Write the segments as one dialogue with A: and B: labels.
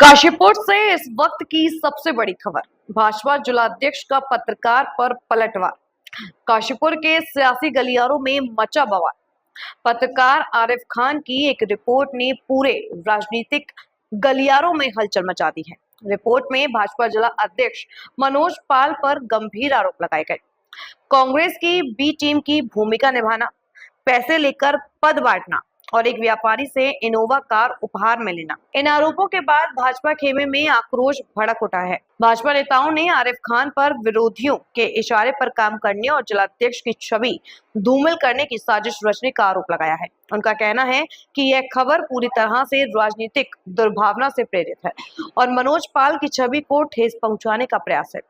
A: काशीपुर से इस वक्त की सबसे बड़ी खबर, भाजपा जिलाध्यक्ष का पत्रकार पर पलटवार। काशीपुर के सियासी गलियारों में मचा बवाल। पत्रकार आरिफ खान की एक रिपोर्ट ने पूरे राजनीतिक गलियारों में हलचल मचा दी है। रिपोर्ट में भाजपा जिला अध्यक्ष मनोज पाल पर गंभीर आरोप लगाए गए। कांग्रेस की बी टीम की भूमिका निभाना, पैसे लेकर पद बांटना और एक व्यापारी से इनोवा कार उपहार में लेना। इन आरोपों के बाद भाजपा खेमे में आक्रोश भड़क उठा है। भाजपा नेताओं ने आरिफ खान पर विरोधियों के इशारे पर काम करने और जिलाध्यक्ष की छवि धूमिल करने की साजिश रचने का आरोप लगाया है। उनका कहना है कि यह खबर पूरी तरह से राजनीतिक दुर्भावना से प्रेरित है और मनोज पाल की छवि को ठेस पहुंचाने का प्रयास है।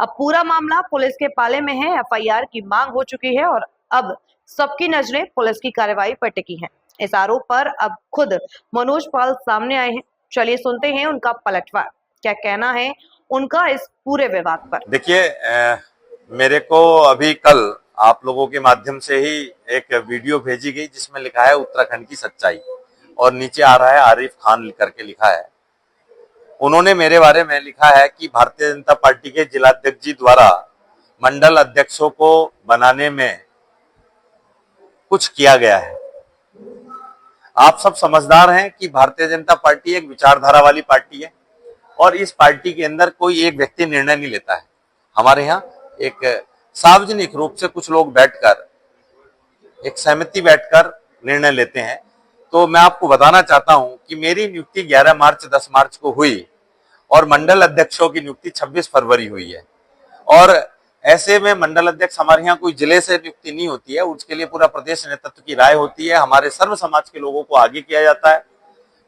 A: अब पूरा मामला पुलिस के पाले में है। एफआईआर की मांग हो चुकी है और अब सबकी नजरें पुलिस की कार्रवाई पर टिकी हैं। इस आरोप पर अब खुद मनोज पाल सामने आए हैं। चलिए सुनते हैं उनका पलटवार, क्या कहना है उनका इस पूरे विवाद पर।
B: देखिए, मेरे को अभी कल आप लोगों के माध्यम से ही एक वीडियो भेजी गई जिसमें लिखा है उत्तराखंड की सच्चाई और नीचे आ रहा है आरिफ खान करके लिखा है। उन्होंने मेरे बारे में लिखा है कि भारतीय जनता पार्टी के जिलाध्यक्ष जी द्वारा मंडल अध्यक्षों को बनाने में कुछ किया गया है। आप सब समझदार हैं कि भारतीय जनता पार्टी एक विचारधारा वाली पार्टी है और इस पार्टी के अंदर कोई एक व्यक्ति निर्णय नहीं लेता है। हमारे यहाँ एक सार्वजनिक रूप से कुछ लोग बैठकर एक सहमति बैठकर निर्णय लेते हैं। तो मैं आपको बताना चाहता हूं कि मेरी नियुक्ति 11 मार्च 10 मार्च को हुई और मंडल अध्यक्षों की नियुक्ति 26 फरवरी हुई है। और ऐसे में मंडल अध्यक्ष हमारे यहाँ कोई जिले से नियुक्ति नहीं होती है, उसके लिए पूरा प्रदेश नेतृत्व की राय होती है। हमारे सर्व समाज के लोगों को आगे किया जाता है।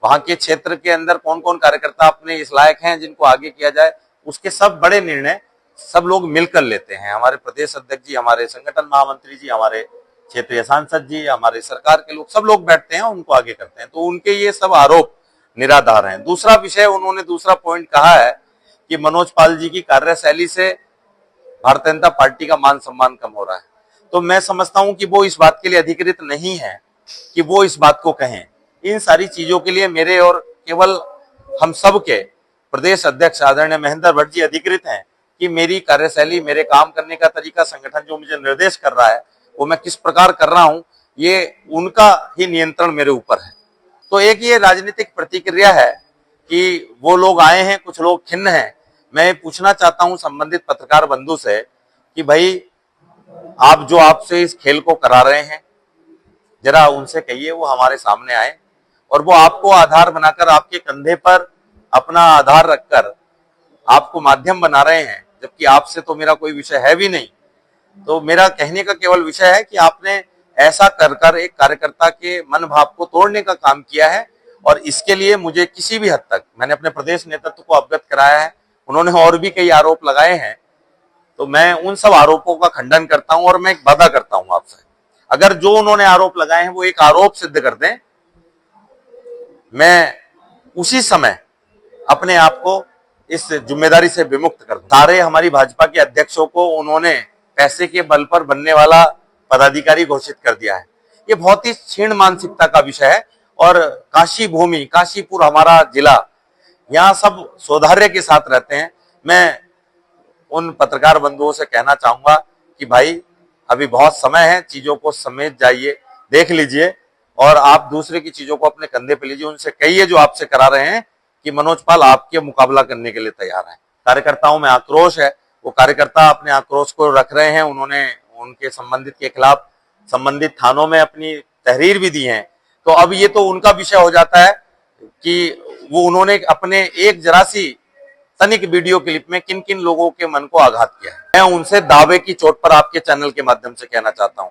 B: वहां के क्षेत्र के अंदर कौन कौन कार्यकर्ता अपने इस लायक हैं जिनको आगे किया जाए, उसके सब बड़े निर्णय सब लोग मिलकर लेते हैं। हमारे प्रदेश अध्यक्ष जी, हमारे संगठन महामंत्री जी, हमारे क्षेत्रीय सांसद जी, हमारे सरकार के लोग, सब लोग बैठते हैं, उनको आगे करते हैं। तो उनके ये सब आरोप निराधार हैं। दूसरा विषय, उन्होंने दूसरा पॉइंट कहा है कि मनोज पाल जी की कार्यशैली से भारतीय जनता पार्टी का मान सम्मान कम हो रहा है। तो मैं समझता हूं कि वो इस बात के लिए अधिकृत नहीं है कि वो इस बात को कहें। इन सारी चीजों के लिए मेरे और केवल हम सब के प्रदेश अध्यक्ष आदरणीय महेंद्र भट्ट जी अधिकृत हैं कि मेरी कार्यशैली, मेरे काम करने का तरीका, संगठन जो मुझे निर्देश कर रहा है वो मैं किस प्रकार कर रहा हूं, ये उनका ही नियंत्रण मेरे ऊपर है। तो एक ये राजनीतिक प्रतिक्रिया है कि वो लोग आए हैं, कुछ लोग खिन्न हैं। मैं पूछना चाहता हूं संबंधित पत्रकार बंधु से कि भाई, आप जो आपसे इस खेल को करा रहे हैं, जरा उनसे कहिए वो हमारे सामने आए और वो आपको आधार बनाकर, आपके कंधे पर अपना आधार रखकर आपको माध्यम बना रहे हैं, जबकि आपसे तो मेरा कोई विषय है भी नहीं। तो मेरा कहने का केवल विषय है कि आपने ऐसा कर कर एक कार्यकर्ता के मन भाव को तोड़ने का काम किया है और इसके लिए मुझे किसी भी हद तक, मैंने अपने प्रदेश नेतृत्व को अवगत कराया है। उन्होंने और भी कई आरोप लगाए हैं, तो मैं उन सब आरोपों का खंडन करता हूं और मैं एक वादा करता हूं आपसे, अगर जो उन्होंने आरोप लगाए हैं वो एक आरोप सिद्ध कर दें, मैं उसी समय अपने आप को इस जिम्मेदारी से विमुक्त कर दूं। सारे हमारी भाजपा के अध्यक्षों को उन्होंने पैसे के बल पर बनने वाला पदाधिकारी घोषित कर दिया है। ये बहुत ही क्षीण मानसिकता का विषय है और काशी भूमि, काशीपुर हमारा जिला, यहाँ सब सौहार्द के साथ रहते हैं। मैं उन पत्रकार बंधुओं से कहना चाहूंगा कि भाई, अभी बहुत समय है, चीजों को समेट जाइए, देख लीजिए और आप दूसरे की चीजों को अपने कंधे पे लीजिए। उनसे कहिए जो आपसे करा रहे हैं कि मनोज पाल आपके मुकाबला करने के लिए तैयार है। कार्यकर्ताओं में आक्रोश है, वो कार्यकर्ता अपने आक्रोश को रख रहे हैं। उन्होंने उनके संबंधित के खिलाफ संबंधित थानों में अपनी तहरीर भी दी है। तो अब ये तो उनका विषय हो जाता है कि वो उन्होंने अपने एक जरा सी तनिक वीडियो क्लिप में किन किन लोगों के मन को आघात किया है। मैं उनसे दावे की चोट पर आपके चैनल के माध्यम से कहना चाहता हूं,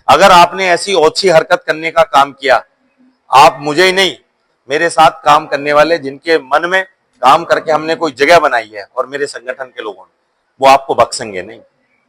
B: अगर आपने ऐसी ओछी हरकत करने का काम किया, आप मुझे ही नहीं, मेरे साथ काम करने वाले जिनके मन में काम करके हमने कोई जगह बनाई है और मेरे संगठन के लोगों ने, वो आपको बख्शेंगे नहीं।